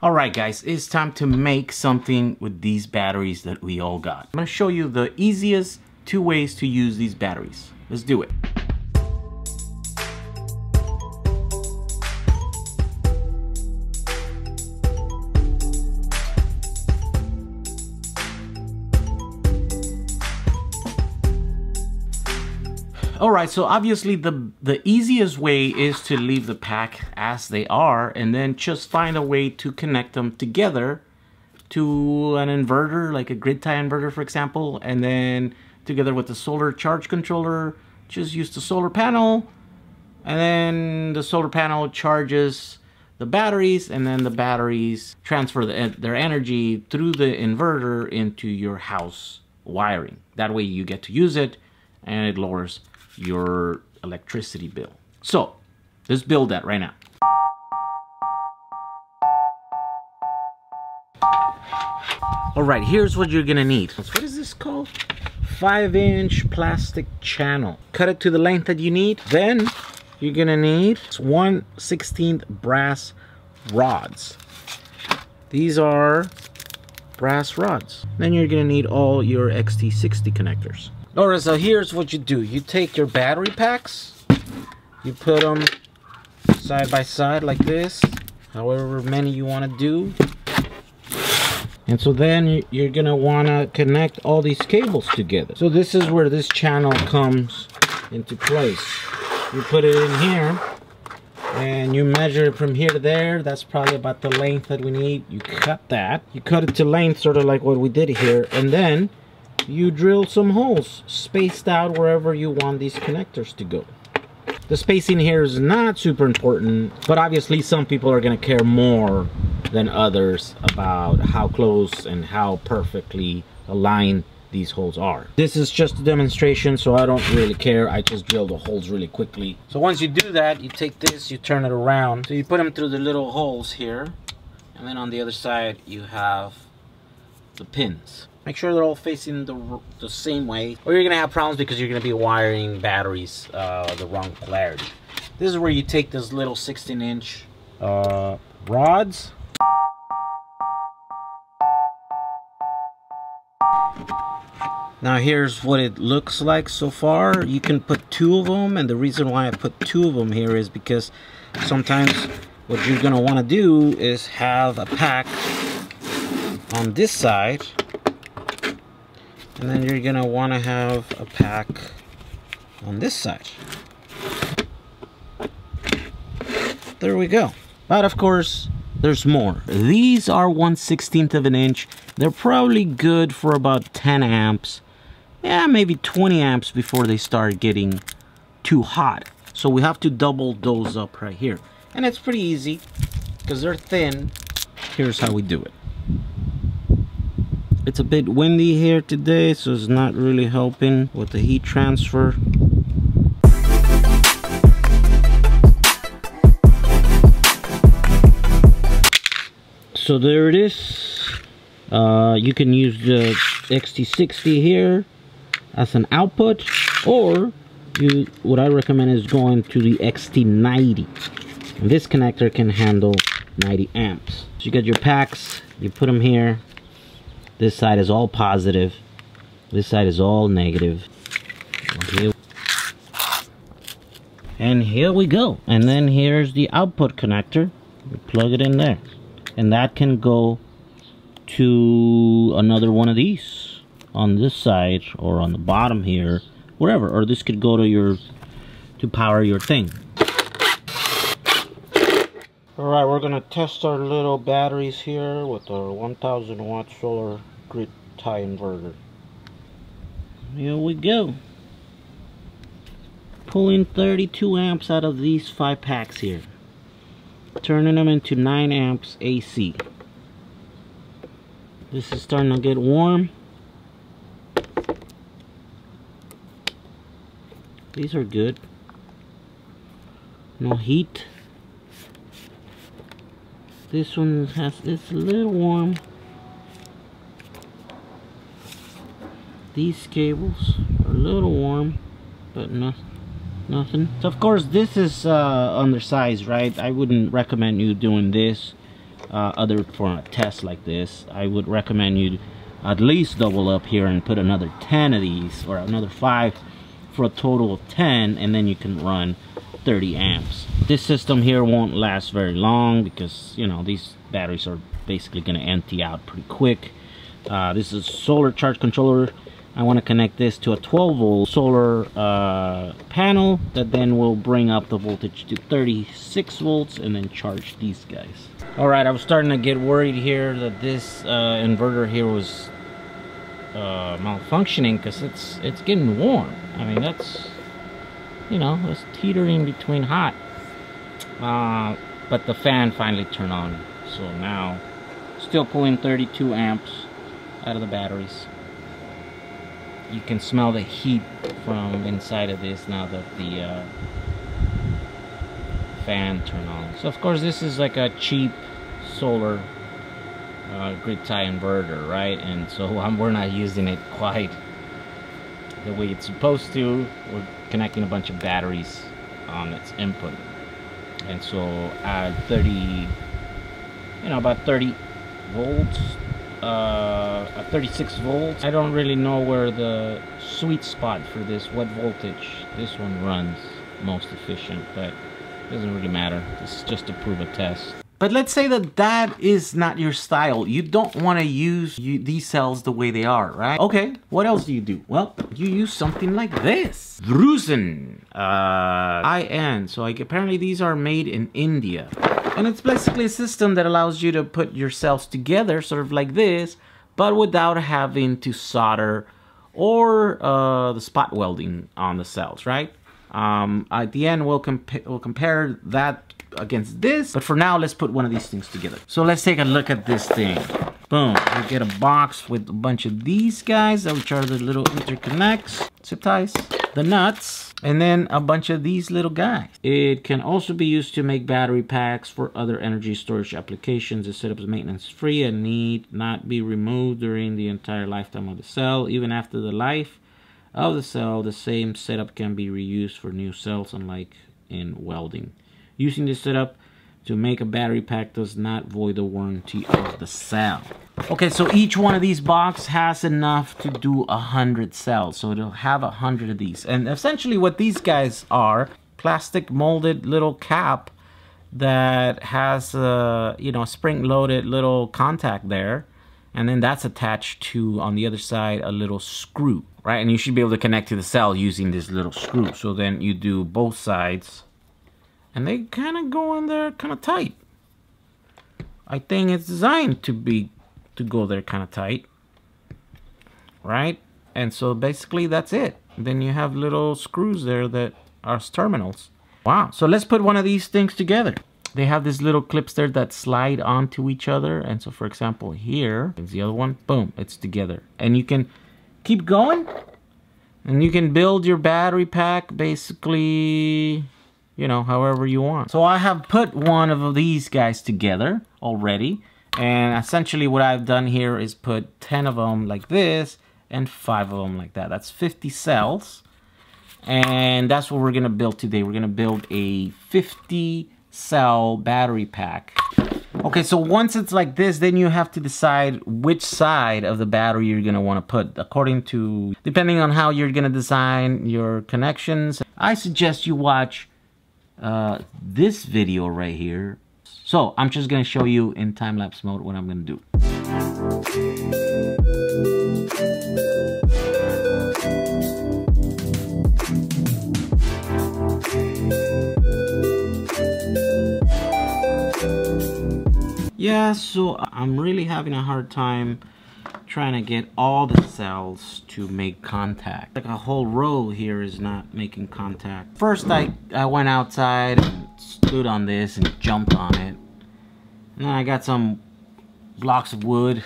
Alright guys, it's time to make something with these batteries that we all got. I'm going to show you the easiest 2 ways to use these batteries. Let's do it. Alright, so obviously the easiest way is to leave the pack as they are and then just find a way to connect them together to an inverter, like a grid tie inverter for example, and then together with the solar charge controller, just use the solar panel, and then the solar panel charges the batteries, and then the batteries transfer their energy through the inverter into your house wiring. That way you get to use it and it lowers your electricity bill. So let's build that right now. All right, here's what you're gonna need. What is this called? 5-inch plastic channel. Cut it to the length that you need. Then you're gonna need 1/16 brass rods. These are brass rods. Then you're gonna need all your XT60 connectors. Alright, so here's what you do. You take your battery packs, you put them side by side like this, however many you want to do. And so then you're going to want to connect all these cables together. So this is where this channel comes into place. You put it in here and you measure it from here to there. That's probably about the length that we need. You cut that. You cut it to length, sort of like what we did here. And then you drill some holes spaced out wherever you want these connectors to go. The spacing here is not super important, but obviously some people are going to care more than others about how close and how perfectly aligned these holes are. This is just a demonstration, so I don't really care. I just drill the holes really quickly. So once you do that, you take this, you turn it around. So you put them through the little holes here, and then on the other side you have the pins. Make sure they're all facing the same way, or you're gonna have problems because you're gonna be wiring batteries the wrong polarity. This is where you take this little 16-inch rods. Now here's what it looks like so far. You can put 2 of them, and the reason why I put 2 of them here is because sometimes what you're gonna want to do is have a pack on this side, and then you're gonna want to have a pack on this side. There we go. But of course there's more. These are 1/16 of an inch. They're probably good for about 10 amps. Yeah, maybe 20 amps before they start getting too hot. So we have to double those up right here. And it's pretty easy because they're thin. Here's how we do it. It's a bit windy here today, so it's not really helping with the heat transfer. So there it is. You can use the XT60 here as an output, or what I recommend is going to the XT90. And this connector can handle 90 amps. So you got your packs, you put them here. This side is all positive. This side is all negative. And here we go. And then here's the output connector. We plug it in there. And that can go to another one of these on this side or on the bottom here, wherever. Or this could go to power your thing. Alright, we're gonna test our little batteries here with our 1000 watt solar grid tie inverter. Here we go. Pulling 32 amps out of these 5 packs here. Turning them into 9 amps AC. This is starting to get warm. These are good. No heat. This one it's a little warm. These cables are a little warm, but nothing. So of course this is undersized, right? I wouldn't recommend you doing this other for a test like this, I would recommend you at least double up here and put another 10 of these, or another 5 for a total of 10, and then you can run 30 amps. This system here won't last very long because, you know, these batteries are basically going to empty out pretty quick. This is a solar charge controller. I want to connect this to a 12-volt solar panel that then will bring up the voltage to 36 volts and then charge these guys. Alright, I was starting to get worried here that this inverter here was malfunctioning because it's getting warm. I mean, that's, you know, it's teetering between hot. But the fan finally turned on, so now still pulling 32 amps out of the batteries. You can smell the heat from inside of this now that the fan turned on. So of course this is like a cheap solar grid tie inverter, right? And so we're not using it quite the way it's supposed to. We're connecting a bunch of batteries on its input, and so at 30, you know, about 30 volts, at 36 volts, I don't really know where the sweet spot for this, what voltage this one runs most efficient, but it doesn't really matter. This is just to prove a test. But let's say that that is not your style. You don't want to use these cells the way they are, right? Okay, what else do you do? Well, you use something like this. Drusen. IN. So apparently these are made in India. And it's basically a system that allows you to put your cells together, sort of like this, but without having to solder or the spot welding on the cells, right? At the end, we'll compare that against this, but for now, let's put one of these things together. So let's take a look at this thing. Boom, we get a box with a bunch of these guys, which are the little interconnects, zip ties, the nuts, and then a bunch of these little guys. It can also be used to make battery packs for other energy storage applications. The setup is maintenance free and need not be removed during the entire lifetime of the cell. Even after the life of the cell, the same setup can be reused for new cells, unlike in welding. Using this setup to make a battery pack does not void the warranty of the cell. Okay, so each one of these boxes has enough to do 100 cells. So it'll have 100 of these. And essentially what these guys are, plastic molded little cap that has a, you know, spring-loaded little contact there. And then that's attached to, on the other side, a little screw, right? And you should be able to connect to the cell using this little screw. So then you do both sides, and they kind of go in there kind of tight. I think it's designed to go there kind of tight, right? And so basically that's it. Then you have little screws there that are terminals. Wow. So let's put one of these things together. They have these little clips there that slide onto each other. And so for example, here is the other one. Boom, it's together. And you can keep going, and you can build your battery pack basically, you know, however you want. So I have put one of these guys together already. And essentially what I've done here is put 10 of them like this and 5 of them like that. That's 50 cells. And that's what we're gonna build today. We're gonna build a 50 cell battery pack. Okay, so once it's like this, then you have to decide which side of the battery you're gonna wanna put depending on how you're gonna design your connections. I suggest you watch this video right here. So I'm just gonna show you in time-lapse mode what I'm gonna do. Yeah, so I'm really having a hard time trying to get all the cells to make contact. Like a whole row here is not making contact. First I went outside and stood on this and jumped on it. And then I got some blocks of wood,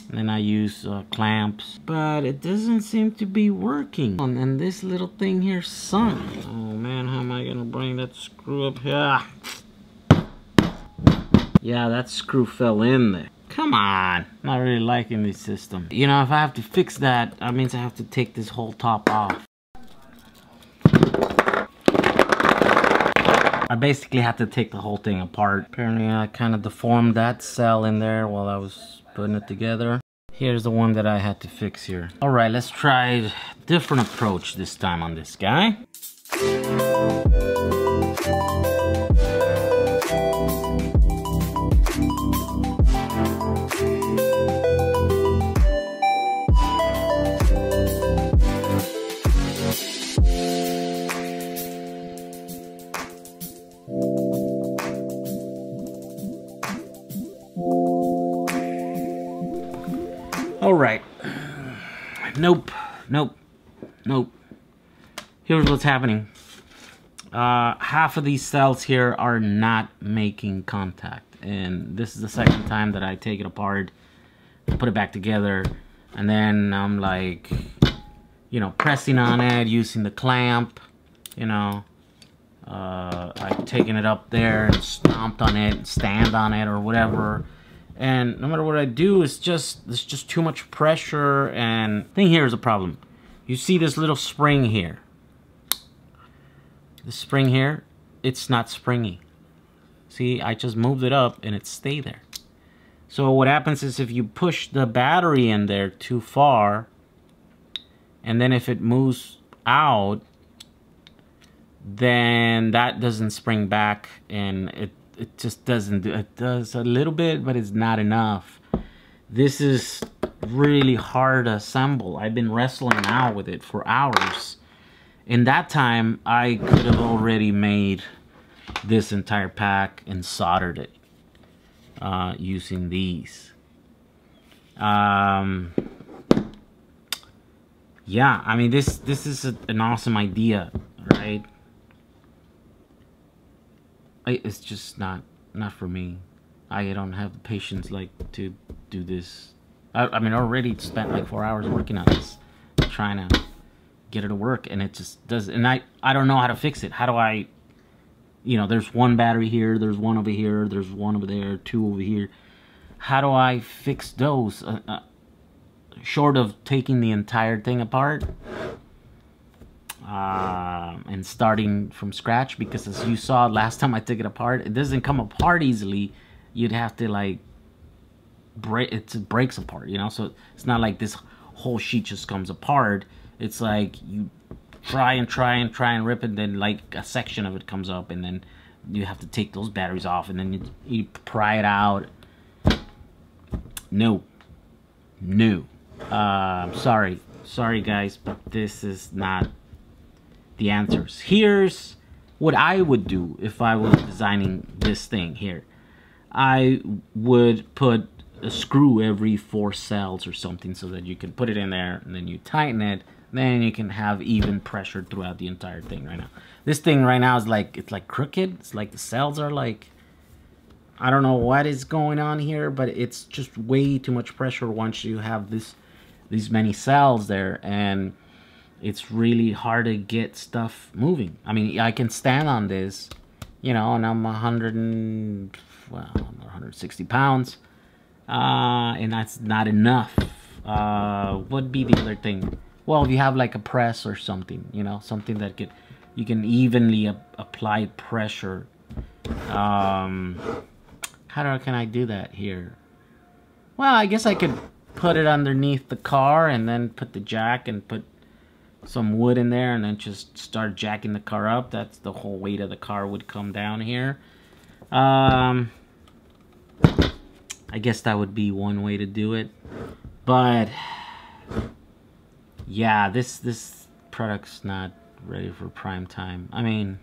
and then I used clamps, but it doesn't seem to be working. And this little thing here sunk. Oh man, how am I gonna bring that screw up here? Yeah, that screw fell in there. Come on. Not really liking this system. You know, if I have to fix that, that means I have to take this whole top off. I basically had to take the whole thing apart. Apparently I kind of deformed that cell in there while I was putting it together. Here's the one that I had to fix here. All right, let's try a different approach this time on this guy. All right. Nope. Here's what's happening. Half of these cells here are not making contact, and this is the second time that I take it apart and put it back together, and then I'm like, you know, pressing on it using the clamp, you know. I've taken it up there and stomped on it, stand on it or whatever. And no matter what I do, it's just there's just too much pressure. And thing here is a problem. You see this little spring here. The spring here, it's not springy. See, I just moved it up and it stayed there. So what happens is if you push the battery in there too far, and then if it moves out, then that doesn't spring back, and it just doesn't do it. Does a little bit, but it's not enough. This is really hard to assemble. I've been wrestling out with it for hours. In that time, I could have already made this entire pack and soldered it using these. Yeah, I mean, this is an awesome idea, right? It's just not for me. I don't have the patience like to do this. I mean, I already spent like 4 hours working on this, trying to get it to work, and it just does. And I don't know how to fix it. How do I, you know, there's one battery here, there's one over here, there's one over there, two over here. How do I fix those? Short of taking the entire thing apart and starting from scratch, because as you saw last time I took it apart, it doesn't come apart easily. You'd have to like break it, breaks apart, you know. So it's not like this whole sheet just comes apart. It's like you try and rip it, then like a section of it comes up, and then you have to take those batteries off, and then you pry it out. No. Sorry guys, but this is not the answers. Here's what I would do if I was designing this thing here. I would put a screw every 4 cells or something, so that you can put it in there and then you tighten it, then you can have even pressure throughout the entire thing. Right now, this thing right now is like, it's like crooked. It's like the cells are like, I don't know what is going on here, but it's just way too much pressure once you have these many cells there, and it's really hard to get stuff moving. I mean, I can stand on this, you know, and I'm 160 pounds, and that's not enough. What'd be the other thing? Well, if you have like a press or something, you know, something that you can evenly apply pressure. Can I do that here? Well, I guess I could put it underneath the car and then put the jack and put some wood in there and then just start jacking the car up. That's the whole weight of the car would come down here. I guess that would be one way to do it. But yeah, this product's not ready for prime time. I mean,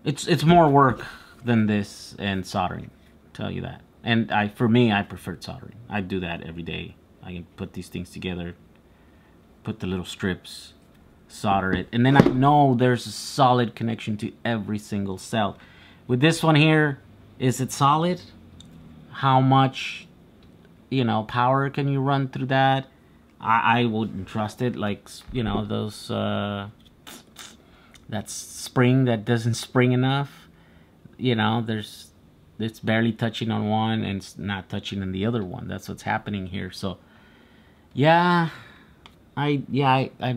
it's more work than this and soldering, I'll tell you that. And for me, I prefer soldering. I do that every day. I can put these things together, put the little strips, solder it, and then I know there's a solid connection to every single cell. With this one here, is it solid? How much, you know, power can you run through that? I wouldn't trust it. Like, you know, those that spring that doesn't spring enough. You know, it's barely touching on one and it's not touching on the other one. That's what's happening here. So yeah, I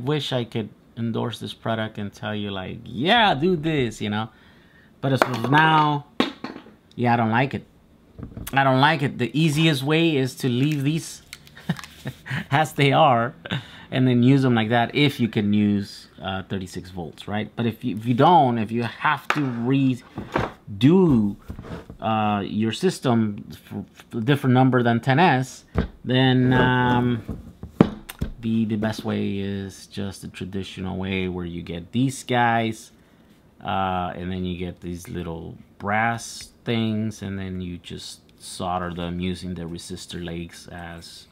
wish I could endorse this product and tell you like, yeah, do this, you know. But as of now, yeah, I don't like it. I don't like it. The easiest way is to leave these as they are and then use them like that if you can use 36 volts, right? But if you don't, if you have to redo your system for a different number than 10S, then the best way is just the traditional way where you get these guys and then you get these little brass things, and then you just solder them using the resistor legs as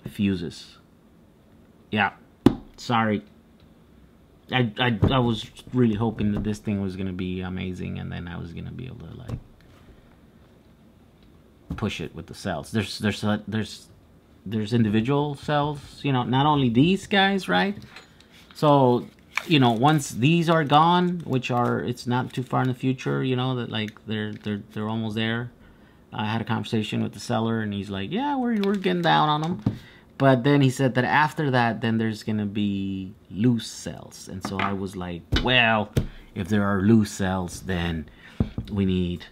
fuses. Yeah, sorry. I was really hoping that this thing was gonna be amazing, and then I was gonna be able to like push it with the cells. There's individual cells, you know, not only these guys, right? So, you know, once these are gone, which are, it's not too far in the future, you know, that like they're almost there. I had a conversation with the seller, and he's like, yeah, we're getting down on them. But then he said that after that, then there's gonna be loose cells. And so I was like, well, if there are loose cells, then we need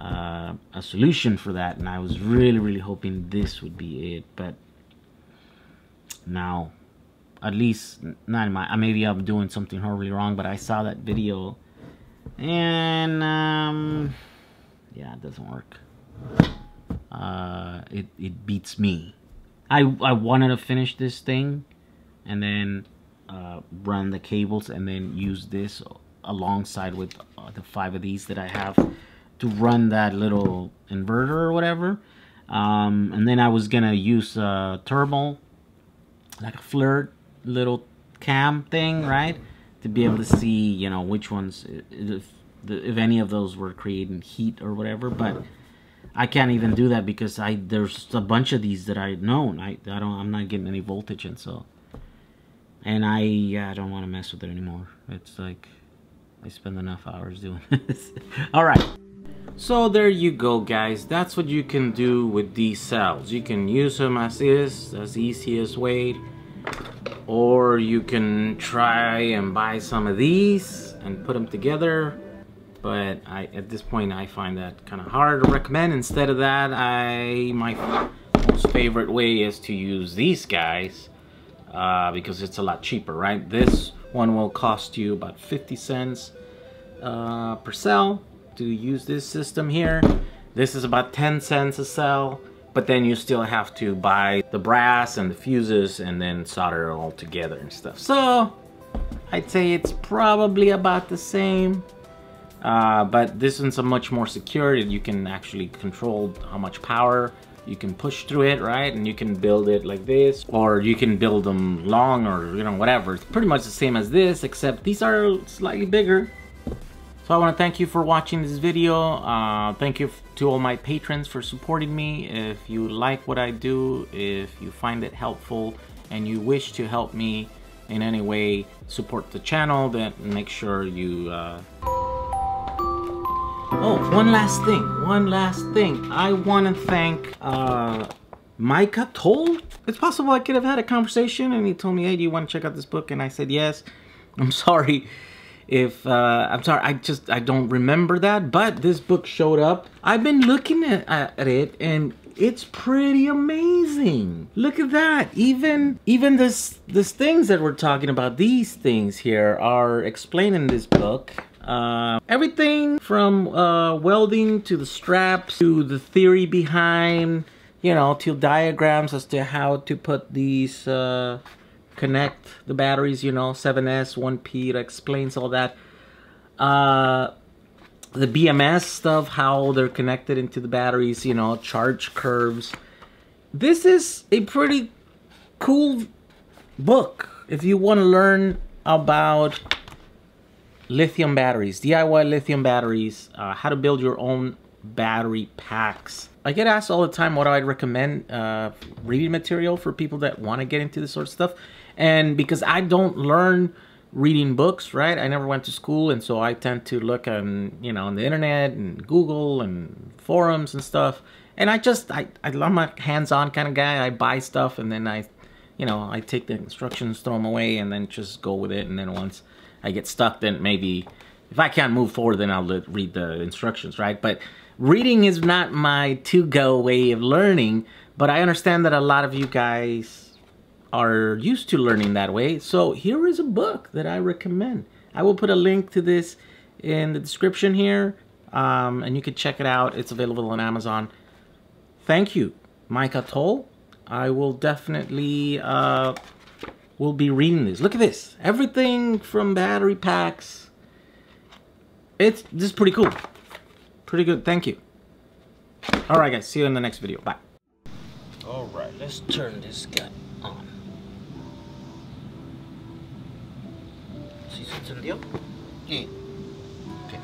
a solution for that. And I was really hoping this would be it, but now, at least not in my, maybe I'm doing something horribly wrong, but I saw that video, and yeah, it doesn't work. It beats me. I wanted to finish this thing and then run the cables and then use this alongside with the 5 of these that I have to run that little inverter or whatever, and then I was gonna use a thermal, like a flirt little cam thing, right, to be able to see, you know, which ones, if any of those were creating heat or whatever. But I can't even do that because there's a bunch of these that I've known. I'm not getting any voltage, and so, and I don't want to mess with it anymore. It's like I spend enough hours doing this. All right, so there you go, guys. That's what you can do with these cells. You can use them as is. That's the easiest way. Or you can try and buy some of these and put them together, but at this point I find that kind of hard to recommend. Instead of that, my most favorite way is to use these guys because it's a lot cheaper, right? This one will cost you about 50 cents per cell to use this system here. This is about 10 cents a cell. But then you still have to buy the brass and the fuses and then solder it all together and stuff. So I'd say it's probably about the same. But this one's a much more secure. You can actually control how much power you can push through it, right? And you can build it like this, or you can build them long, or, you know, whatever. It's pretty much the same as this, except these are slightly bigger. So I want to thank you for watching this video. Thank you to all my patrons for supporting me. If you like what I do, if you find it helpful, and you wish to help me in any way support the channel, then make sure you... Oh, one last thing. I want to thank Micah Toll. It's possible I could have had a conversation, and he told me, hey, do you want to check out this book? And I said yes. I'm sorry. I'm sorry, I don't remember that, but this book showed up. I've been looking at it, and it's pretty amazing. Look at that. Even this things that we're talking about, these things here are explained in this book. Everything from welding to the straps to the theory behind, you know, to diagrams as to how to put these connect the batteries, you know, 7S, 1P, it explains all that. The BMS stuff, how they're connected into the batteries, you know, charge curves. This is a pretty cool book if you want to learn about lithium batteries, DIY lithium batteries, how to build your own battery packs. I get asked all the time what I'd recommend reading material for people that want to get into this sort of stuff. And because I don't learn reading books, right? I never went to school, and so I tend to look on, you know, on the internet and Google and forums and stuff. And I'm a hands-on kind of guy. I buy stuff and then I take the instructions, throw them away, and then just go with it. And then once I get stuck, then maybe if I can't move forward, then I'll read the instructions, right? But reading is not my to-go way of learning, but I understand that a lot of you guys are used to learning that way. So here is a book that I recommend. I will put a link to this in the description here, and you can check it out. It's available on Amazon. Thank you, Mike Atoll. I will definitely will be reading this. Look at this. Everything from battery packs. This is pretty cool. Pretty good. Thank you. All right, guys. See you in the next video. Bye. All right. Let's turn this guy on. ¿Sí se encendió? Sí. Okay.